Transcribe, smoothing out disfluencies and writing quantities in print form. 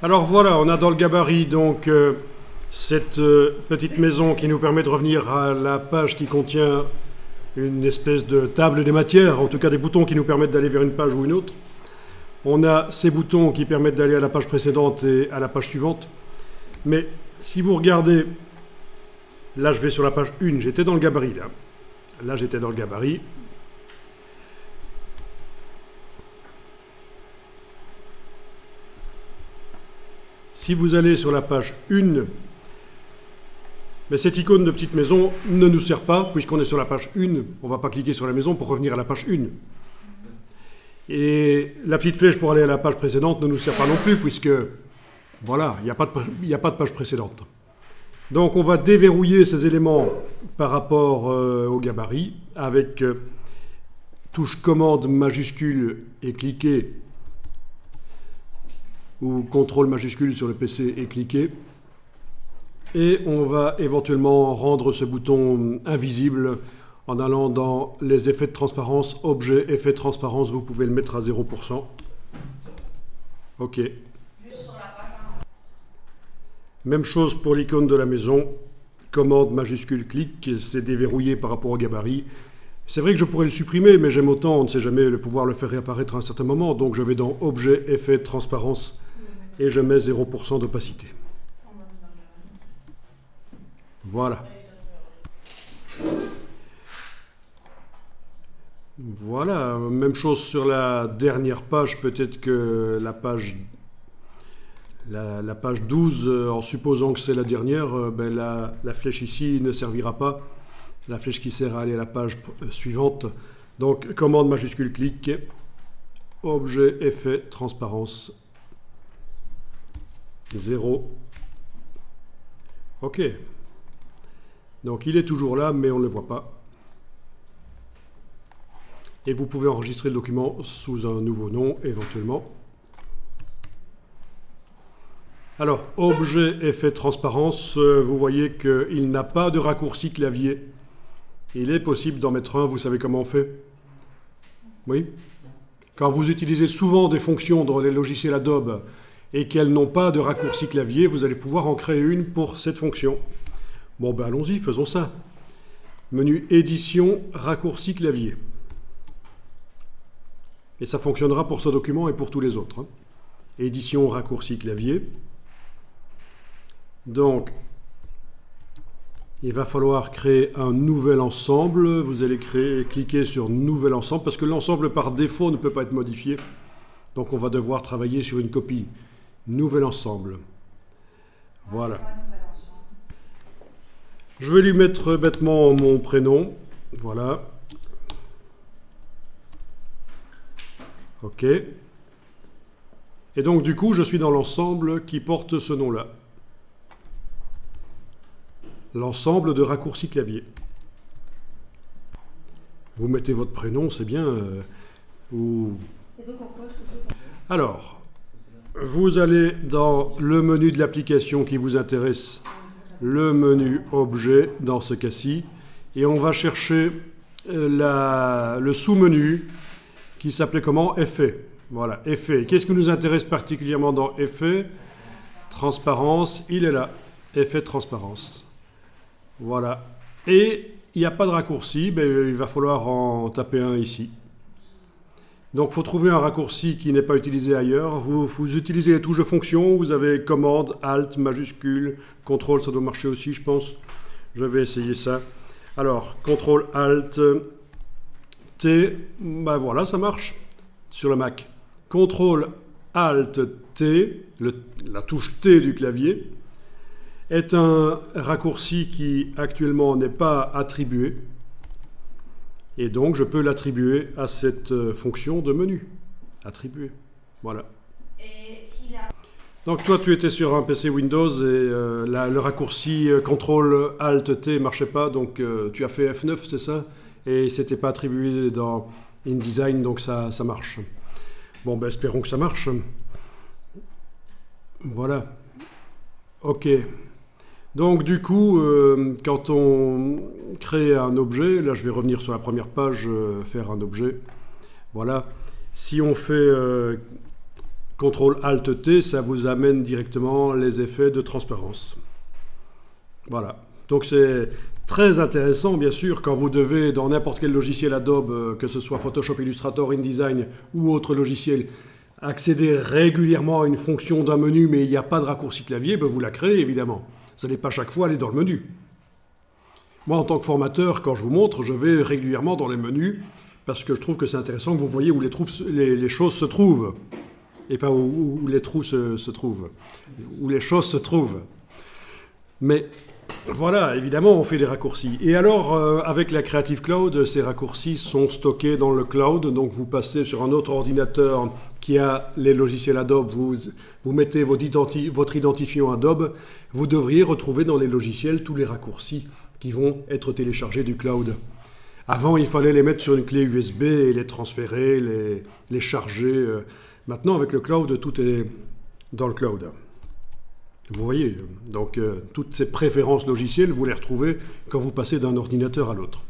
Alors voilà, on a dans le gabarit donc cette petite maison qui nous permet de revenir à la page qui contient une espèce de table des matières, en tout cas des boutons qui nous permettent d'aller vers une page ou une autre. On a ces boutons qui permettent d'aller à la page précédente et à la page suivante. Mais si vous regardez, là je vais sur la page 1, j'étais dans le gabarit là. Là j'étais dans le gabarit. Si vous allez sur la page 1, mais cette icône de petite maison ne nous sert pas, puisqu'on est sur la page 1, on ne va pas cliquer sur la maison pour revenir à la page 1. Et la petite flèche pour aller à la page précédente ne nous sert pas non plus, puisque, voilà, il n'y a pas de page précédente. Donc on va déverrouiller ces éléments par rapport au gabarit, avec touche commande majuscule et cliquer, ou contrôle majuscule sur le PC et cliquer. Et on va éventuellement rendre ce bouton invisible en allant dans les effets de transparence, objet, effet de transparence, vous pouvez le mettre à 0%. OK. Même chose pour l'icône de la maison, commande majuscule clic, c'est déverrouillé par rapport au gabarit. C'est vrai que je pourrais le supprimer, mais j'aime autant, on ne sait jamais, le pouvoir le faire réapparaître à un certain moment. Donc je vais dans objet, effet de transparence et je mets 0% d'opacité. Voilà. Voilà, même chose sur la dernière page, peut-être que la page 12, en supposant que c'est la dernière, la flèche ici ne servira pas. La flèche qui sert à aller à la page suivante. Donc, commande majuscule clic, objet, effet, transparence, 0. OK. Donc, il est toujours là, mais on ne le voit pas. Et vous pouvez enregistrer le document sous un nouveau nom, éventuellement. Alors, objet, effet, transparence, vous voyez qu'il n'a pas de raccourci clavier. Il est possible d'en mettre un, vous savez comment on fait? Oui? Quand vous utilisez souvent des fonctions dans les logiciels Adobe et qu'elles n'ont pas de raccourci clavier, vous allez pouvoir en créer une pour cette fonction. Bon, ben allons-y, faisons ça. Menu édition, raccourci clavier. Et ça fonctionnera pour ce document et pour tous les autres. Édition, raccourci clavier. Donc, il va falloir créer un nouvel ensemble. Vous allez cliquer sur nouvel ensemble parce que l'ensemble par défaut ne peut pas être modifié. Donc on va devoir travailler sur une copie. Nouvel ensemble. Voilà. Je vais lui mettre bêtement mon prénom. Voilà. OK. Et donc du coup, je suis dans l'ensemble qui porte ce nom-là. L'ensemble de raccourcis clavier. Vous mettez votre prénom, c'est bien. Alors, vous allez dans le menu de l'application qui vous intéresse, le menu objet dans ce cas-ci, et on va chercher le sous-menu qui s'appelait comment? Effet. Voilà, effet. Qu'est-ce qui nous intéresse particulièrement dans effet? Transparence, il est là. Effet de transparence. Voilà. Et il n'y a pas de raccourci, il va falloir en taper un ici. Donc il faut trouver un raccourci qui n'est pas utilisé ailleurs. Vous utilisez les touches de fonction, vous avez commande, alt, majuscule, contrôle, ça doit marcher aussi je pense. Je vais essayer ça. Alors, contrôle, alt, T, voilà, ça marche sur le Mac. Contrôle, alt, T, la touche T du clavier, est un raccourci qui actuellement n'est pas attribué. Et donc je peux l'attribuer à cette fonction de menu. Attribuer. Voilà. Donc toi tu étais sur un PC Windows et le raccourci CTRL ALT T ne marchait pas, donc tu as fait F9, c'est ça? Et c'était pas attribué dans InDesign, donc ça marche. Bon, espérons que ça marche. Voilà. OK. Donc du coup, quand on crée un objet, là je vais revenir sur la première page, faire un objet. Voilà. Si on fait CTRL-ALT-T, ça vous amène directement les effets de transparence. Voilà. Donc c'est très intéressant, bien sûr, quand vous devez, dans n'importe quel logiciel Adobe, que ce soit Photoshop, Illustrator, InDesign ou autre logiciel, accéder régulièrement à une fonction d'un menu, mais il n'y a pas de raccourci clavier, ben vous la créez, évidemment. Ça n'est pas chaque fois aller dans le menu. Moi, en tant que formateur, quand je vous montre, je vais régulièrement dans les menus, parce que je trouve que c'est intéressant que vous voyez où les choses se trouvent, et pas où les trous se trouvent, où les choses se trouvent. Mais voilà, évidemment, on fait des raccourcis. Et alors, avec la Creative Cloud, ces raccourcis sont stockés dans le cloud. Donc, vous passez sur un autre ordinateur qui a les logiciels Adobe. Vous mettez votre identifiant Adobe. Vous devriez retrouver dans les logiciels tous les raccourcis qui vont être téléchargés du cloud. Avant, il fallait les mettre sur une clé USB et les transférer, les charger. Maintenant, avec le cloud, tout est dans le cloud. Vous voyez, donc toutes ces préférences logicielles, vous les retrouvez quand vous passez d'un ordinateur à l'autre.